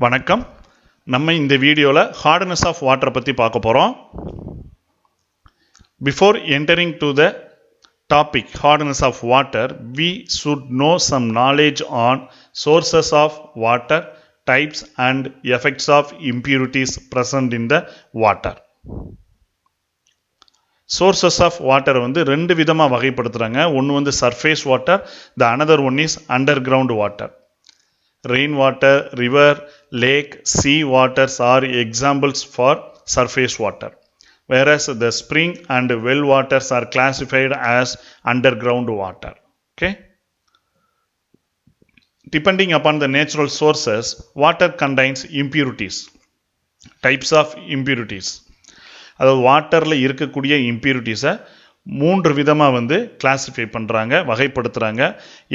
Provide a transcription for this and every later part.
வணக்கம். நம்ம இந்த வீடியோல ஹார்ட்னஸ் ஆஃப் வாட்டர் பத்தி பார்க்க போறோம். Before entering to the topic hardness of water, we should know some knowledge on sources of water, types and effects of impurities present in the water. Sources of water வந்து ரெண்டு விதமா வகைப்படுத்துறாங்க. ஒன்னு வந்து surface water, the another one is underground water. Rainwater, river, lake, sea waters are examples for surface water, whereas the spring and well waters are classified as underground water. Okay? Depending upon the natural sources, water contains impurities. Types of impurities. அதாவது வாட்டர்ல இருக்கக்கூடிய இம்பியூரிட்டிஸை மூன்று விதமாக வந்து classify பண்ணுறாங்க, வகைப்படுத்துகிறாங்க.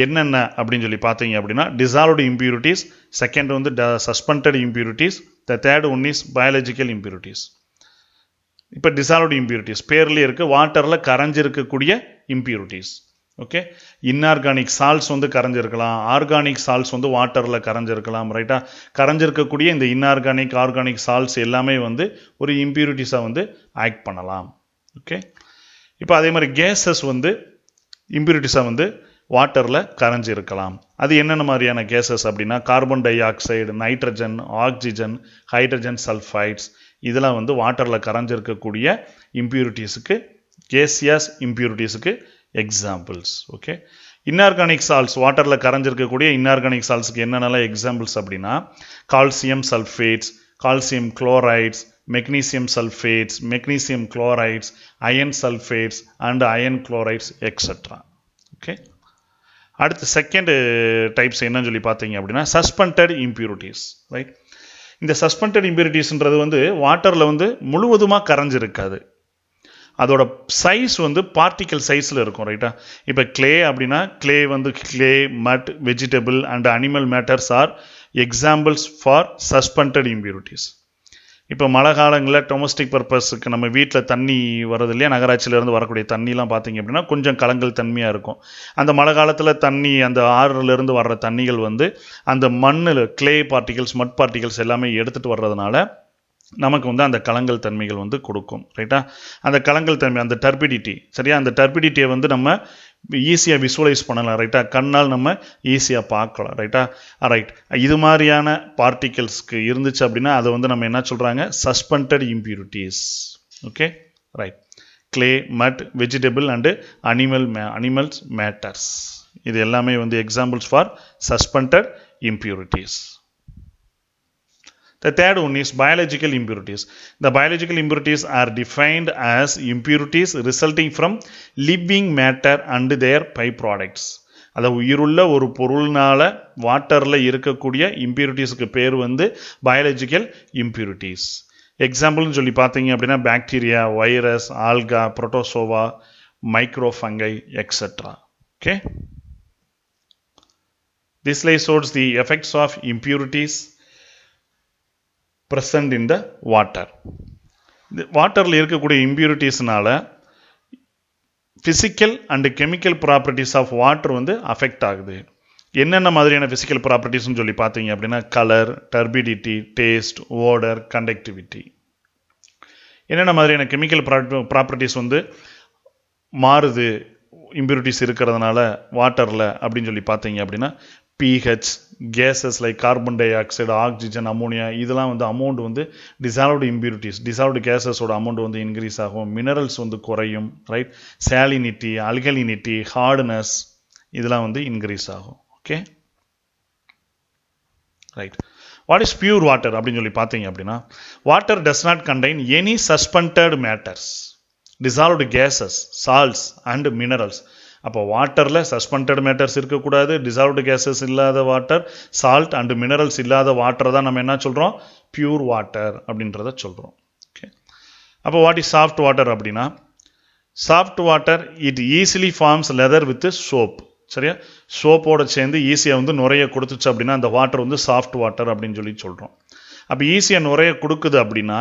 என்னென்ன அப்படின்னு சொல்லி பார்த்தீங்க அப்படின்னா, டிசால்வ்டு இம்பியூரிட்டிஸ், செகண்ட் வந்து suspended impurities, the third one is biological impurities. இப்போ டிசால்வ்டு இம்பியூரிட்டிஸ் பேர்லேயே இருக்குது, வாட்டரில் கரைஞ்சிருக்கக்கூடிய இம்பியூரிட்டிஸ். ஓகே, இன்ஆர்கானிக் சால்ட்ஸ் வந்து கரைஞ்சிருக்கலாம், ஆர்கானிக் சால்ட்ஸ் வந்து வாட்டரில் கரைஞ்சிருக்கலாம். ரைட்டா, கரைஞ்சிருக்கக்கூடிய இந்த இன்ஆர்கானிக் ஆர்கானிக் சால்ட்ஸ் எல்லாமே வந்து ஒரு இம்பியூரிட்டிஸாக வந்து ஆக்ட் பண்ணலாம். ஓகே, இப்போ அதே மாதிரி கேஸஸ் வந்து இம்பியூரிட்டிஸாக வந்து வாட்டரில் கரைஞ்சி இருக்கலாம். அது என்னென்ன மாதிரியான கேஸஸ் அப்படின்னா, carbon dioxide, nitrogen, oxygen, hydrogen sulphides, இதெல்லாம் வந்து வாட்டரில் கரைஞ்சிருக்கக்கூடிய இம்பியூரிட்டிஸுக்கு, கேசியஸ் இம்பியூரிட்டிஸுக்கு எக்ஸாம்பிள்ஸ். ஓகே, இன்ஆர்கானிக் சால்ட்ஸ், வாட்டரில் கரைஞ்சிருக்கக்கூடிய இன்ஆர்கானிக் சால்ட்ஸுக்கு என்னென்னலாம் எக்ஸாம்பிள்ஸ் அப்படின்னா, calcium sulphates, calcium chlorides, magnesium sulfates, magnesium chlorides, iron sulfates and iron chlorides etc. Okay, அடுத்து செகண்ட் டைப்ஸ் என்னன்னு சொல்லி பார்த்தீங்க அப்படின்னா சஸ்பெண்டட் இம்பியூரிட்டிஸ். ரைட், இந்த சஸ்பெண்டட் இம்பியூரிட்டிஸ்ன்றது வந்து வாட்டரில் வந்து முழுவதுமாக கரைஞ்சிருக்காது, அதோட சைஸ் வந்து பார்ட்டிக்கல் சைஸில் இருக்கும். ரைட்டா, இப்போ கிளே அப்படின்னா கிளே வந்து கிளே, மட், vegetable and animal matters R examples for suspended impurities. இப்போ மழை காலங்களில் டொமஸ்டிக் பர்பஸுக்கு நம்ம வீட்டில் தண்ணி வர்றது இல்லையா, நகராட்சியிலேருந்து வரக்கூடிய தண்ணிலாம் பார்த்தீங்க அப்படின்னா கொஞ்சம் கலங்கல் தன்மையாக இருக்கும். அந்த மழை காலத்தில் தண்ணி, அந்த ஆறுலேருந்து வர்ற தண்ணிகள் வந்து அந்த மண்ணில் கிளே பார்ட்டிகல்ஸ், மட் பார்ட்டிகல்ஸ் எல்லாமே எடுத்துகிட்டு வர்றதுனால நமக்கு வந்து அந்த கலங்கல் தன்மைகள் வந்து கொடுக்கும். ரைட்டா, அந்த கலங்கல் தன்மை, அந்த டர்பிடிட்டி, சரியா, அந்த டர்பிடிட்டியை வந்து நம்ம ஈஸியாக விசுவலைஸ் பண்ணலாம். ரைட்டா, கண்ணால் நம்ம ஈஸியாக பார்க்கலாம். ரைட்டா, ரைட், இது மாதிரியான பார்ட்டிகல்ஸ்க்கு இருந்துச்சு அப்படின்னா அதை வந்து நம்ம என்ன சொல்கிறாங்க, suspended impurities. Okay, right, clay, மட், வெஜிடபிள் அண்டு அனிமல்ஸ் மேட்டர்ஸ், இது எல்லாமே வந்து examples for suspended impurities. The third one is biological impurities. The biological impurities are defined as impurities resulting from living matter and their byproducts. அதாவது உயிருள்ள ஒரு பொருள்னால வாட்டரில் இருக்கக்கூடிய இம்பியூரிட்டிஸ்க்கு பேர் வந்து பயாலஜிக்கல் இம்பியூரிட்டிஸ். எக்ஸாம்பிள்னு சொல்லி பார்த்தீங்க அப்படின்னா bacteria, virus, algae, protozoa, microfungi etcetera. Okay, this slide shows the effects of impurities present in the water. வாட்டரில் இருக்கக்கூடிய இம்பியூரிட்டிஸ்னால physical and chemical properties of water வந்து அஃபெக்ட் ஆகுது. என்னென்ன மாதிரியான ஃபிசிக்கல் ப்ராப்பர்ட்டிஸ்னு சொல்லி பார்த்தீங்க அப்படின்னா colour, turbidity, taste, odour, conductivity. என்னென்ன மாதிரியான கெமிக்கல் ப்ராப்பர்ட்டிஸ் வந்து மாறுது இம்பியூரிட்டிஸ் இருக்கிறதுனால வாட்டரில் அப்படின்னு சொல்லி பார்த்தீங்க அப்படின்னா pH, cases like carbon di oxide, oxygen, ammonia, இதெல்லாம் வந்து அமௌண்ட் வந்து டிசால்வ்டு இம்பியூரிட்டிஸ், டிசால்வ்டு கேசஸோட அமௌண்ட் வந்து இன்க்ரீஸ் ஆகும், மினரல்ஸ் வந்து குறையும். ரைட், சாலினிட்டி, அல்கலினிட்டி, ஹார்ட்னஸ், இதெல்லாம் வந்து இன்க்ரீஸ் ஆகும். Okay, right, what is pure water அப்படின்னு சொல்லி பார்த்தீங்க அப்படின்னா, water does not contain any suspended matters, dissolved cases, salts and minerals. அப்போ வாட்டரில் சஸ்பெண்டட் மேட்டர்ஸ் இருக்கக்கூடாது, டிசால்வ்டு கேசஸ் இல்லாத வாட்டர், சால்ட் அண்ட் மினரல்ஸ் இல்லாத வாட்டரை தான் நம்ம என்ன சொல்கிறோம், பியூர் வாட்டர் அப்படின்றத சொல்கிறோம். ஓகே, அப்போ வாட் இஸ் சாஃப்ட் வாட்டர் அப்படின்னா, soft water it easily forms lather with soap. சரியா, சோப்போட சேர்ந்து ஈஸியாக வந்து நுரைய கொடுத்துச்சு அப்படின்னா அந்த வாட்டர் வந்து சாஃப்ட் வாட்டர் அப்படின்னு சொல்லி சொல்கிறோம். அப்போ ஈஸியாக நுரைய கொடுக்குது அப்படின்னா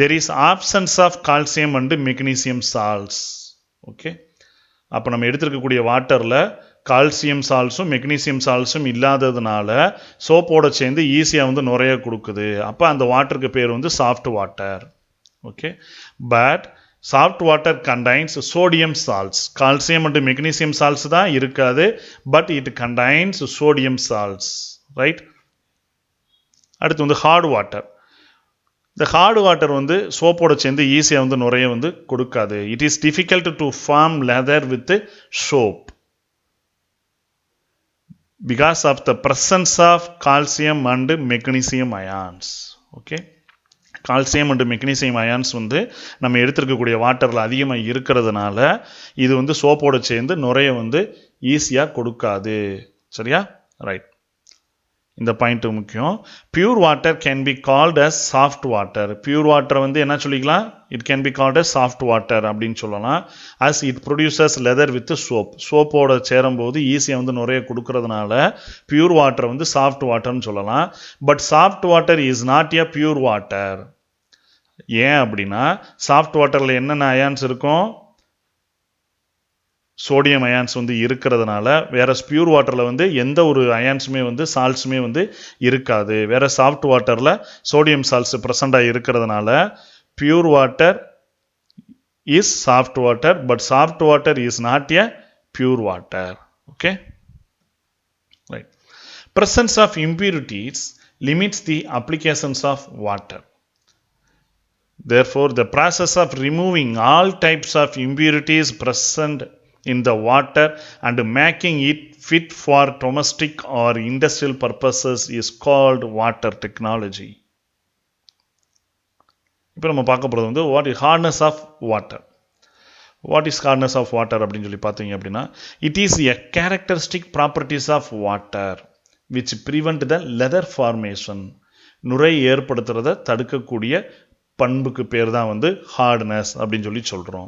there is absence of calcium and magnesium salts. Okay, அப்போ நம்ம எடுத்துருக்கக்கூடிய வாட்டரில் கால்சியம் சால்ட்ஸும் மெக்னீசியம் சால்ட்ஸும் இல்லாததுனால சோப்போட சேர்ந்து ஈஸியாக வந்து நுரைய கொடுக்குது. அப்போ அந்த வாட்டருக்கு பேர் வந்து soft water. Okay, but soft water contains sodium salts. Calcium and magnesium salts தான் இருக்காது, but it contains sodium salts. Right. அடுத்து வந்து ஹார்ட் வாட்டர். இந்த ஹார்ட் வாட்டர் வந்து சோப்போட சேர்ந்து ஈஸியாக வந்து நுரைய வந்து கொடுக்காது. It is difficult to form lather with soap because of the presence of calcium and magnesium ions. Okay, calcium and magnesium ions வந்து நம்ம எடுத்துருக்கக்கூடிய வாட்டரில் அதிகமாக இருக்கிறதுனால இது வந்து சோப்போட சேர்ந்து நுரைய வந்து ஈஸியாக கொடுக்காது. சரியா? ரைட். இந்த பாயிண்ட் முக்கியம். Pure water can be called as soft water. Pure water வந்து என்ன சொல்லிக்கலாம்? It can be called as soft water அப்படின்னு சொல்லலாம். As it produces lather with soap. சோப்போட சேரும்போது ஈஸியாக வந்து நுரைய கொடுக்கறதுனால பியூர் வாட்டர் வந்து சாஃப்ட் வாட்டர்னு சொல்லலாம். But soft water is not a pure water. ஏன் அப்படின்னா சாஃப்ட் வாட்டரில் என்னென்ன அயான்ஸ் இருக்கும்? சோடியம் அயான்ஸ் வந்து இருக்கிறதுனால. வேற பியூர் வாட்டரில் வந்து எந்த ஒரு அயான்ஸுமே வந்து சால்ட்ஸுமே வந்து இருக்காது. வேற சாஃப்ட் வாட்டரில் சோடியம் சால்ட்ஸ் ப்ரெசண்டாக இருக்கிறதுனால pure water is soft water, but soft water is not a pure water. Okay, right. Presence of impurities limits the applications of water. Therefore, the process of removing all types of impurities present in the water and making it fit for domestic or industrial purposes is called water technology. இப்போ நம்ம பார்க்க போகிறது வந்து what is hardness of water. What is hardness of water அப்படின்னு சொல்லி பார்த்தீங்க அப்படின்னா, it is a characteristic properties of water which prevent the leather formation. நுரை ஏற்படுத்துறதை தடுக்கக்கூடிய பண்புக்கு பேர் தான் வந்து ஹார்ட்னஸ் அப்படின்னு சொல்லி சொல்கிறோம்.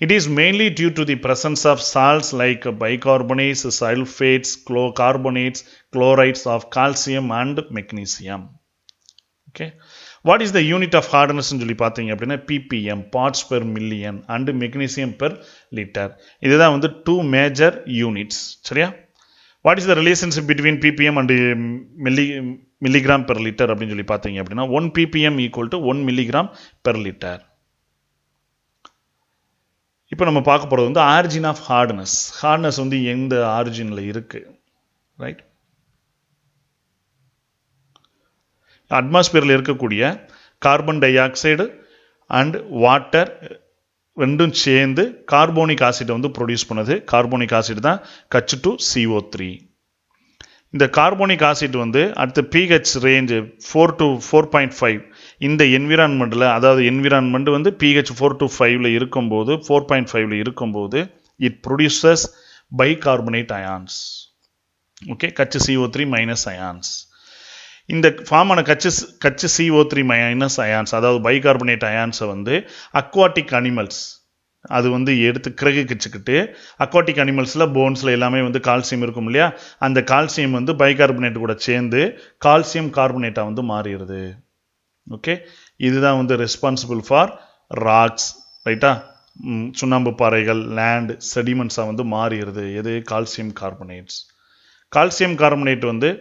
It is mainly due to the presence of salts like bicarbonates, sulphates, carbonates, chlorides of calcium and magnesium. Okay, what is the unit of hardness சொல்லி பார்த்தீங்க அப்படின்னா ppm, parts per million, and magnesium per litre. இதுதான் வந்து 2 major units. சரியா? What is the relationship between ppm and milligram per liter அப்படின்னு சொல்லி பார்த்தீங்க அப்படின்னா 1 ppm equal to 1 milligram per liter. இப்போ நம்ம பார்க்க போகிறது வந்து ஆரிஜின் ஆஃப் ஹார்ட்னஸ். ஹார்ட்னஸ் வந்து எந்த ஆரிஜினில் இருக்கு? ரைட். அட்மாஸ்பியரில் இருக்கக்கூடிய carbon di oxide and water ரெண்டும் சேர்ந்து கார்போனிக் ஆசிட்டை வந்து ப்ரொடியூஸ் பண்ணுது. கார்போனிக் ஆசிட் தான் H2CO3. இந்த கார்போனிக் ஆசிட் வந்து அடுத்த pH ரேஞ்ச் 4 to 4.5 இந்த என்விரான்மெண்ட்டில், அதாவது என்விரான்மெண்ட் வந்து pH 4 to 5 இருக்கும்போது 4.5 இருக்கும்போது it produces bicarbonate ions. Okay, HCO3 minus ions. இந்த ஃபார்மான HCO3 மைனஸ் அயான்ஸ், அதாவது பைகார்பனேட் அயான்ஸை வந்து அக்வாட்டிக் அனிமல்ஸ் அது வந்து எடுத்து கிரகிச்சுக்கிட்டு, அக்வாட்டிக் அனிமல்ஸில் போன்ஸில் எல்லாமே வந்து கால்சியம் இருக்கும் இல்லையா, அந்த கால்சியம் வந்து பைகார்பனேட் கூட சேர்ந்து கால்சியம் கார்பனேட்டாக வந்து மாறிடுது. ஓகே, இதுதான் வந்து ரெஸ்பான்சிபிள் ஃபார் ராக்ஸ். ரைட்டா? சுண்ணாம்பு பாறைகள், லேண்ட், செடிமெண்ட்ஸாக வந்து மாறிடுது. எது? Calcium carbonates. கால்சியம் கார்பனேட் வந்து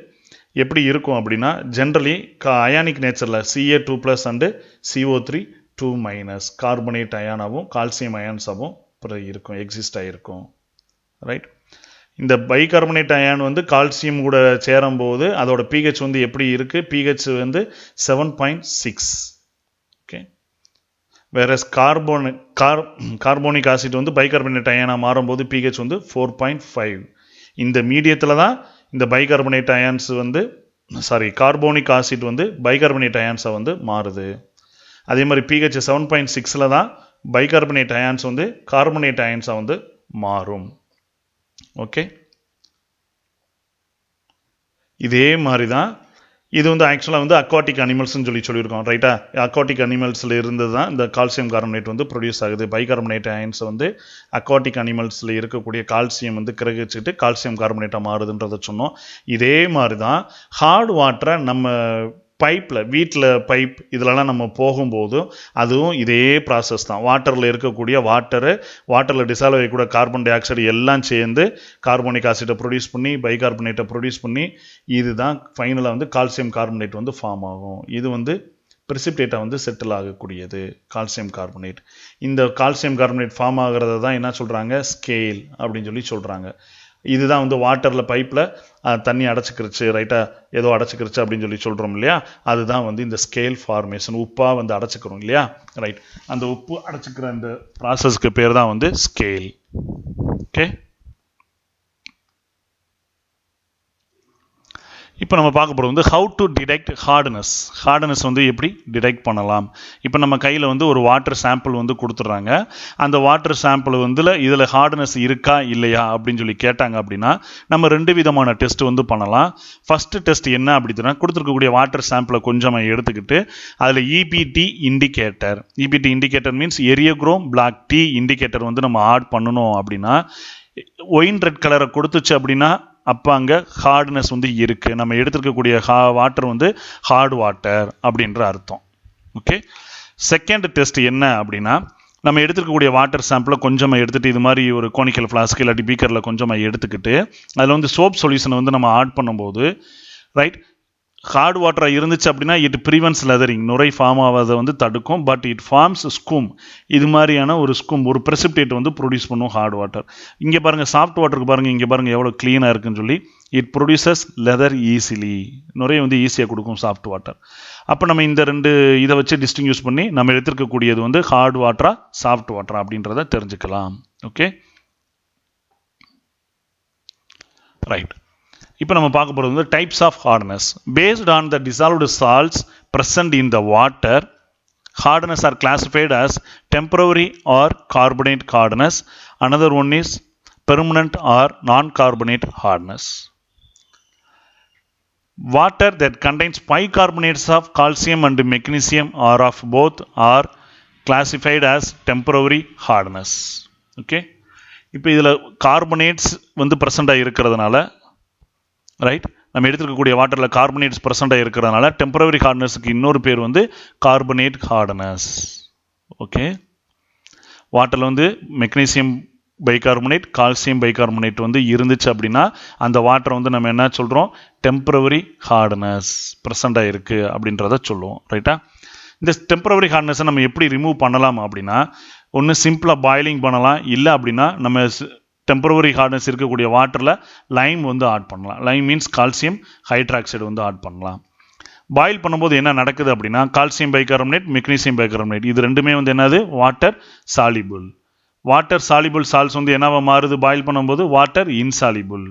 எப்படி இருக்கும் அப்படின்னா ஜென்ரலி அயானிக் நேச்சரில் Ca2+ அண்டு CO3 2- கார்பனேட் அயானாகவும் கால்சியம் அயான்ஸாகவும் இருக்கும், எக்ஸிஸ்ட் ஆகிருக்கும். ரைட். இந்த பைகார்பனேட் அயான் வந்து கால்சியம் கூட சேரும்போது அதோட pH வந்து எப்படி இருக்கு? pH வந்து 7.6. ஓகே, வேற கார்போனிக் ஆசிட் வந்து பைகார்பனேட் அயானா மாறும்போது pH வந்து 4.5. இந்த மீடியத்தில் தான் இந்த பைகார்பனேட் அயான்ஸ் வந்து கார்போனிக் ஆசிட் வந்து பைகார்பனேட் அயான்ஸை வந்து மாறுது. அதே மாதிரி pH 7.6 தான் பைகார்பனேட் அயான்ஸ் வந்து கார்பனேட் அயான்ஸாக வந்து மாறும். ஓகே, இதே மாதிரி தான் இது வந்து ஆக்சுவலாக வந்து அக்வாட்டிக் அனிமல்ஸ்ன்னு சொல்லியிருக்கோம். ரைட்டா? அக்வாட்டிக் அனிமல்ஸில் இருந்து தான் இந்த கால்சியம் கார்பனேட் வந்து ப்ரொடியூஸ் ஆகுது. பைகார்பனேட் அயன்ஸ் வந்து அக்வாட்டிக் அனிமல்ஸில் இருக்கக்கூடிய கால்சியம் வந்து கிரகிச்சுட்டு கால்சியம் கார்பனேட்டாக மாறுதுன்றதை சொன்னோம். இதே மாதிரி தான் ஹார்ட் வாட்டரை நம்ம பைப்பில் வீட்டில் பைப் இதிலலாம் நம்ம போகும்போதும் அதுவும் இதே ப்ராசஸ் தான். வாட்டரில் இருக்கக்கூடிய வாட்டரில் டிசால்வ் ஆகக்கூடிய கார்பன் டை ஆக்சைடு எல்லாம் சேர்ந்து கார்போனிக் ஆசிடை ப்ரொடியூஸ் பண்ணி பைகார்பனேட்டை ப்ரொடியூஸ் பண்ணி இதுதான் ஃபைனலாக வந்து கால்சியம் கார்பனேட் வந்து ஃபார்ம் ஆகும். இது வந்து பிரிசிபிடேட்டாக வந்து செட்டில் ஆகக்கூடியது கால்சியம் கார்பனேட். இந்த கால்சியம் கார்பனேட் ஃபார்ம் ஆகிறத தான் என்ன சொல்கிறாங்க, ஸ்கேல் அப்படின்னு சொல்லி சொல்கிறாங்க. இதுதான் வந்து வாட்டரில் பைப்பில் தண்ணி அடைச்சிக்கிருச்சு, ரைட்டாக ஏதோ அடைச்சிக்கிருச்சு அப்படின்னு சொல்லி சொல்கிறோம் இல்லையா, அதுதான் வந்து இந்த ஸ்கேல் ஃபார்மேஷன். உப்பாக வந்து அடைச்சிக்கிறோம் இல்லையா, ரைட். அந்த உப்பு அடைச்சிக்கிற அந்த ப்ராசஸ்க்கு பேர் தான் வந்து ஸ்கேல். ஓகே, இப்போ நம்ம பார்க்க போகிறது வந்து ஹவு டு டிடெக்ட் ஹார்ட்னஸ் வந்து எப்படி டிடெக்ட் பண்ணலாம். இப்போ நம்ம கையில் வந்து ஒரு வாட்டர் சாம்பிள் வந்து கொடுத்துட்றாங்க. அந்த வாட்டர் சாம்பிள் வந்து இதில் ஹார்ட்னஸ் இருக்கா இல்லையா அப்படின்னு சொல்லி கேட்டாங்க அப்படின்னா நம்ம 2 விதமான டெஸ்ட் வந்து பண்ணலாம். ஃபஸ்ட்டு டெஸ்ட் என்ன அப்படின்னா, கொடுத்துருக்கக்கூடிய வாட்டர் சாம்பிளை கொஞ்சம் எடுத்துக்கிட்டு அதில் EBT indicator means eriochrome black T indicator வந்து நம்ம ஆட் பண்ணணும். அப்படின்னா ஒயின் ரெட் கலரை கொடுத்துச்சு அப்படின்னா அப்போ அங்கே ஹார்ட்னஸ் வந்து இருக்குது, நம்ம எடுத்துருக்கக்கூடிய வாட்டர் வந்து ஹார்ட் வாட்டர் அப்படின்ற அர்த்தம். ஓகே, செகண்ட் டெஸ்ட் என்ன அப்படின்னா, நம்ம எடுத்துருக்கக்கூடிய வாட்டர் சாம்பிளை கொஞ்சமாக எடுத்துகிட்டு இது மாதிரி ஒரு கோனிக்கல் ஃப்ளாஸ்க் இல்லாட்டி பீக்கரில் கொஞ்சமாக எடுத்துக்கிட்டு அதில் வந்து சோப் சொல்யூஷனை வந்து நம்ம ஆட் பண்ணும்போது ரைட் ஹார்ட் வாட்டராக இருந்துச்சு அப்படின்னா இட் ப்ரிவென்ட்ஸ் லெதரிங், நுரை ஃபார்ம் ஆகாத வந்து தடுக்கும். பட் இட் ஃபார்ம்ஸ் ஸ்கூம், இது மாதிரியான ஒரு ஸ்கூம் ஒரு பிரசிபிடேட் வந்து ப்ரொடியூஸ் பண்ணும் ஹார்ட் வாட்டர். இங்கே பாருங்கள் சாஃப்ட் வாட்டருக்கு பாருங்கள், இங்கே பாருங்கள் எவ்வளோ க்ளீனாக இருக்குன்னு சொல்லி. இட் ப்ரொடியூசஸ் லெதர் ஈஸிலி, நுரையை வந்து ஈஸியாக கொடுக்கும் சாஃப்ட் வாட்டர். அப்போ நம்ம இந்த 2 இதை வச்சு டிஸ்டிங்யூஸ் பண்ணி நம்ம எடுத்துருக்கக்கூடியது வந்து ஹார்ட் வாட்டரா சாஃப்ட் வாட்டரா அப்படின்றத தெரிஞ்சுக்கலாம். Okay, right. இப்போ நம்ம பார்க்க போகிறது வந்து types of hardness. Based on the dissolved salts present in the water, hardness are classified as temporary or carbonate hardness. Another one is permanent or non-carbonate hardness. Water that contains bicarbonates of calcium and magnesium or of both are classified as temporary hardness. Okay, இப்போ இதில் carbonates வந்து ப்ரெசண்டாக இருக்கிறதுனால right, நம்ம எடுத்துக்கக்கூடிய வாட்டரில் carbonates ப்ரெசண்டாக இருக்கிறதுனால temporary ஹார்ட்னஸுக்கு இன்னொரு பேர் வந்து கார்பனேட் ஹார்ட்னஸ். ஓகே, வாட்டரில் வந்து மெக்னீசியம் பைகார்பனேட் கால்சியம் பைகார்பனேட் வந்து இருந்துச்சு அப்படின்னா அந்த வாட்டரை வந்து நம்ம என்ன சொல்கிறோம், டெம்பரவரி ஹார்ட்னஸ் ப்ரெசண்டாக இருக்குது அப்படின்றத சொல்லுவோம். ரைட்டா, இந்த டெம்பரவரி ஹார்ட்னஸை நம்ம எப்படி ரிமூவ் பண்ணலாம் அப்படின்னா, ஒன்று சிம்பிளாக பாயிலிங் பண்ணலாம், இல்லை அப்படின்னா நம்ம டெம்பரவரி ஹார்ட்னஸ் இருக்கக்கூடிய வாட்டரில் லைம் வந்து ஆட் பண்ணலாம். லைம் மீன்ஸ் கால்சியம் ஹைட்ராக்சைடு வந்து ஆட் பண்ணலாம். பாயில் பண்ணும்போது என்ன நடக்குது அப்படின்னா, கால்சியம் பைகார்பனேட் மெக்னீசியம் பைகார்பனேட் இது ரெண்டுமே வந்து என்னது, water soluble. Water soluble salts வந்து என்னவா மாறுது பாயில் பண்ணும்போது, வாட்டர் இன்சாலிபிள்.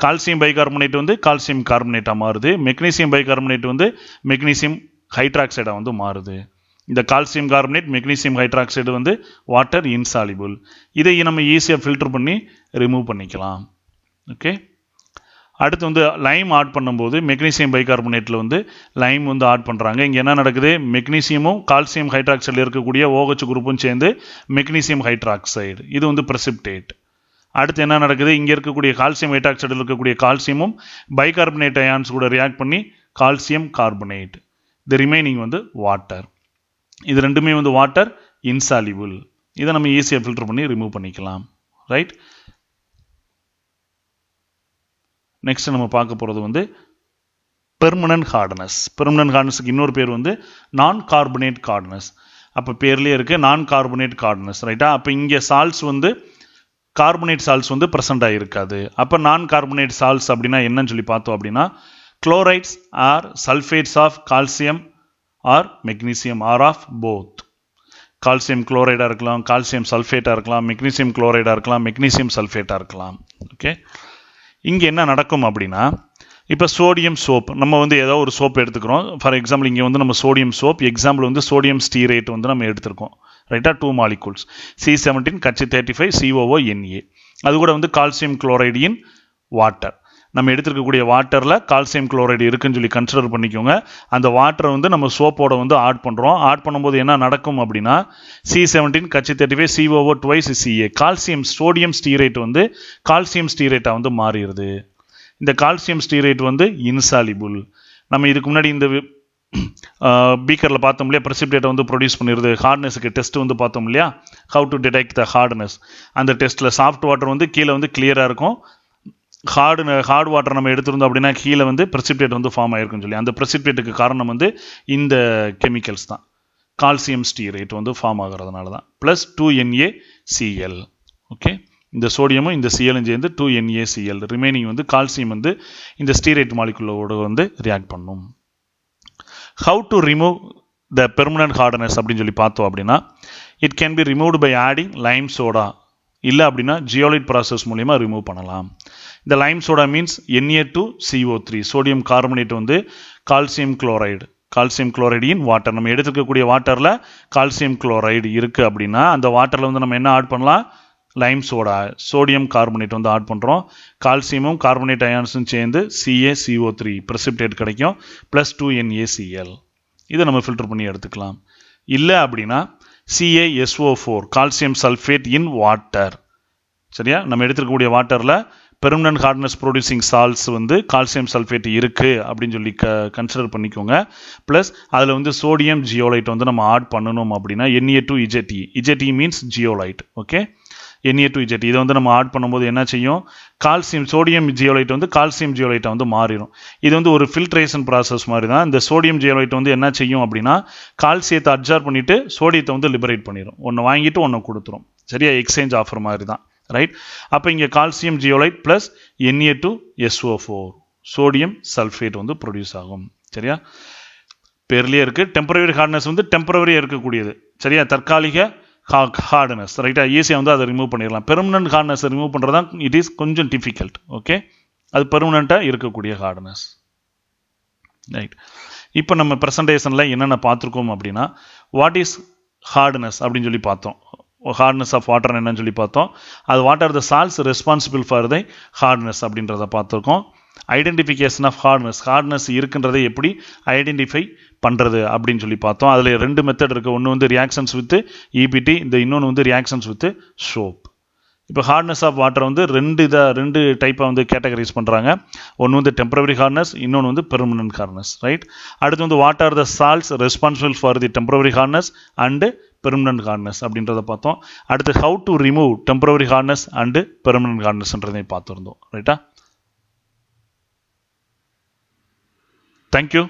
கால்சியம் பைகார்பனேட் வந்து கால்சியம் கார்பனேட்டாக மாறுது, மெக்னீசியம் பைகார்பனேட் வந்து மெக்னீசியம் ஹைட்ராக்சைடாக வந்து மாறுது. இந்த கால்சியம் கார்பனேட் மெக்னீசியம் ஹைட்ராக்சைடு வந்து வாட்டர் இன்சாலிபிள். இதை நம்ம ஈஸியாக ஃபில்டர் பண்ணி ரிமூவ் பண்ணிக்கலாம். ஓகே, அடுத்து வந்து லைம் ஆட் பண்ணும்போது மெக்னீசியம் பைகார்பனேட்டில் வந்து லைம் வந்து ஆட் பண்ணுறாங்க. இங்கே என்ன நடக்குது, மெக்னீசியமும் கால்சியம் ஹைட்ராக்சைடில் இருக்கக்கூடிய OH குரூப்பும் சேர்ந்து மெக்னீசியம் ஹைட்ராக்சைடு, இது வந்து பிரசிபிடேட். அடுத்து என்ன நடக்குது, இங்கே இருக்கக்கூடிய கால்சியம் ஹைட்ராக்சைடில் இருக்கக்கூடிய கால்சியமும் பைகார்பனேட் அயான்ஸ் கூட ரியாக்ட் பண்ணி கால்சியம் கார்பனேட், தி ரிமைனிங் வந்து வாட்டர். இது ரெண்டுமே வந்து வாட்டர் இன்சாலிபிள். இதை நம்ம ஈஸியாக ஃபில்டர் பண்ணி ரிமூவ் பண்ணிக்கலாம். ரைட், நெக்ஸ்ட் நம்ம பார்க்க போகிறது வந்து பெர்மனன்ட் ஹார்ட்னஸ். பெர்மனன்ட் ஹார்ட்னஸுக்கு இன்னொரு பேர் வந்து நான் கார்பனேட் ஹார்ட்னஸ். அப்போ பேர்லேயே இருக்குது நான் கார்பனேட் ஹார்ட்னஸ். ரைட்டா, அப்போ இங்கே சால்ட்ஸ் வந்து கார்பனேட் சால்ட்ஸ் வந்து ப்ரெசண்டாக இருக்காது. அப்போ நான் கார்பனேட் சால்ட்ஸ் அப்படின்னா என்னன்னு சொல்லி பார்த்தோம் அப்படின்னா, chlorides are sulfates of calcium or magnesium or of both. Calcium குளோரைடாக இருக்கலாம், கால்சியம் சல்ஃபேட்டாக இருக்கலாம், மெக்னீசியம் குளோரைடாக இருக்கலாம், மெக்னீசியம் சல்ஃபேட்டாக இருக்கலாம். ஓகே, இங்கே என்ன நடக்கும் அப்படின்னா, இப்போ சோடியம் சோப் நம்ம வந்து ஏதோ ஒரு சோப் எடுத்துக்கிறோம். ஃபார் எக்ஸாம்பிள் இங்கே வந்து நம்ம சோடியம் சோப், எக்ஸாம்பிள் வந்து சோடியம் ஸ்டீரேட் வந்து நம்ம எடுத்துருக்கோம். ரைட்டாக, 2 மாலிகூல்ஸ் C17 H35 COONA. அது கூட வந்து கால்சியம் குளோரைடு இன் வாட்டர். நம்ம எடுத்துருக்கக்கூடிய வாட்டரில் கால்சியம் குளோரைடு இருக்குன்னு சொல்லி கன்சிடர் பண்ணிக்கோங்க. அந்த வாட்டரை வந்து நம்ம சோப்போட வந்து ஆட் பண்ணுறோம். ஆட் பண்ணும்போது என்ன நடக்கும் அப்படின்னா, C17 H35 COO twice CA, calcium sodium stearate வந்து கால்சியம் ஸ்டீரேட்டாக வந்து மாறிடுது. இந்த கால்சியம் ஸ்டீரேட் வந்து இன்சாலிபிள். நம்ம இதுக்கு முன்னாடி இந்த பீக்கரில் பார்த்தோம் இல்லையா, ப்ரெசிபிடேட்டை வந்து ப்ரொடியூஸ் பண்ணிடுது. ஹார்ட்னஸுக்கு டெஸ்ட் வந்து பார்த்தோம் இல்லையா, how to detect the hardness. அந்த டெஸ்ட்டில் சாஃப்ட் வாட்டர் வந்து கீழே வந்து கிளியராக இருக்கும், ஹார்ட் வாட்டர் நம்ம எடுத்திருந்தோம் அப்படின்னா கீழே வந்து ப்ரெசிபிடேட் வந்து ஃபார்ம் ஆயிருக்குன்னு சொல்லி. அந்த ப்ரெசிபிடேட்டுக்கு காரணம் வந்து இந்த கெமிக்கல்ஸ் தான், கால்சியம் ஸ்டீரேட் வந்து ஃபார்ம் ஆகிறதுனால தான். Plus 2NaCl. ஓகே, இந்த சோடியமும் இந்த சிஎலும் சேர்ந்து 2NaCl. ரிமைனிங் வந்து கால்சியம் வந்து இந்த ஸ்டீரேட் மாலிகுலோட வந்து ரியாக்ட் பண்ணும். How to remove the permanent hardness அப்படின்னு சொல்லி பார்த்தோம் அப்படின்னா, it can be removed by adding lime soda, இல்லை அப்படின்னா ஜியோலைட் ப்ராசஸ் மூலிமா ரிமூவ் பண்ணலாம். இந்த lime soda means Na2CO3, sodium carbonate வந்து calcium chloride, calcium chloride in water. நம்ம எடுத்துக்கக்கூடிய வாட்டரில் கால்சியம் குளோரைடு இருக்குது அப்படின்னா அந்த வாட்டரில் வந்து நம்ம என்ன ஆட் பண்ணலாம், லைம் சோடா, சோடியம் கார்பனேட் வந்து ஆட் பண்ணுறோம். கால்சியமும் கார்பனேட் அயான்ஸும் சேர்ந்து CaCO3 ப்ரெசிபிடேட் கிடைக்கும், ப்ளஸ் 2NaCl. இதை நம்ம ஃபில்டர் பண்ணி எடுத்துக்கலாம். இல்லை அப்படின்னா CaSO4, calcium sulphate in water. சரியா, நம்ம எடுத்துக்கக்கூடிய வாட்டரில் பெர்மனன்ட் ஹார்ட்னஸ் ப்ரொடியூசிங் சால்ட்ஸ் வந்து கால்சியம் சல்ஃபேட் இருக்குது அப்படின்னு சொல்லி கன்சிடர் பண்ணிக்கோங்க. ப்ளஸ் அதில் வந்து சோடியம் ஜியோலைட் வந்து நம்ம ஆட் பண்ணணும் அப்படின்னா Na2EZT. EZT means zeolite. Okay, Na2EZT இதை வந்து நம்ம ஆட் பண்ணும்போது என்ன செய்யும், கால்சியம் சோடியம் ஜியோலைட் வந்து கால்சியம் ஜியோலைட்டை வந்து மாறிடும். இது வந்து ஒரு ஃபில்ட்ரேஷன் ப்ராசஸ் மாதிரி தான். இந்த சோடியம் ஜியோலைட் வந்து என்ன செய்யும் அப்படின்னா கால்சியத்தை அப்சார்ப் பண்ணிவிட்டு சோடியத்தை வந்து லிபரேட் பண்ணிடும். ஒன்று வாங்கிட்டு ஒன்று கொடுத்துரும். சரியா, எக்ஸ்சேஞ்ச் ஆஃபர் மாதிரி தான். ரைட், அப்போ இங்கே calcium zeolite plus Na2SO4, sodium sulphate வந்து ப்ரொடியூஸ் ஆகும். சரியா, பேர்லேயே இருக்குது. டெம்பரவரி ஹார்ட்னஸ் வந்து டெம்பரவரியாக இருக்கக்கூடியது. சரியா, தற்காலிக ஹார்ட்னஸ். ரைட்டா, ஈஸியாக வந்து அதை ரிமூவ் பண்ணிடலாம். பெர்மனன்ட் ஹார்ட்னஸ் ரிமூவ் பண்ணுறது தான் இட் இஸ் கொஞ்சம் டிஃபிகல்ட். ஓகே, அது பெர்மனண்ட்டாக இருக்கக்கூடிய ஹார்ட்னஸ். ரைட், இப்போ நம்ம ப்ரெசன்டேஷனில் என்னென்ன பார்த்துருக்கோம் அப்படின்னா, வாட் இஸ் ஹார்ட்னஸ் அப்படின்னு சொல்லி பார்த்தோம். ஹார்ட்னஸ் ஆஃப் வாட்டர் என்னன்னு சொல்லி பார்த்தோம். அது what are the salts responsible for the hardness அப்படின்றத பார்த்துருக்கோம். ஐடென்டிஃபிகேஷன் ஆஃப் ஹார்ட்னஸ், ஹார்ட்னஸ் இருக்குன்றதை எப்படி ஐடென்டிஃபை பண்ணுறது அப்படின்னு சொல்லி பார்த்தோம். அதில் 2 மெத்தட் இருக்குது. ஒன்று வந்து ரியாக்ஷன்ஸ் வித் EBT, இந்த இன்னொன்று வந்து ரியாக்ஷன்ஸ் வித் சோப். இப்போ ஹார்ட்னஸ் ஆஃப் வாட்டர் வந்து ரெண்டு டைப்பாக வந்து கேட்டகரைஸ் பண்ணுறாங்க. ஒன்று வந்து டெம்பரவரி ஹார்ட்னஸ், இன்னொன்று வந்து பெர்மனன்ட் ஹார்ட்னஸ். ரைட், அடுத்து வந்து what are the salts responsible for the temporary hardness and permanent hardness அப்படின்றத பார்த்தோம். அடுத்து how to remove temporary hardness and permanent ஹார்ட்னஸ்ன்றதை பார்த்துருந்தோம். ரைட்டா, தேங்க்யூ.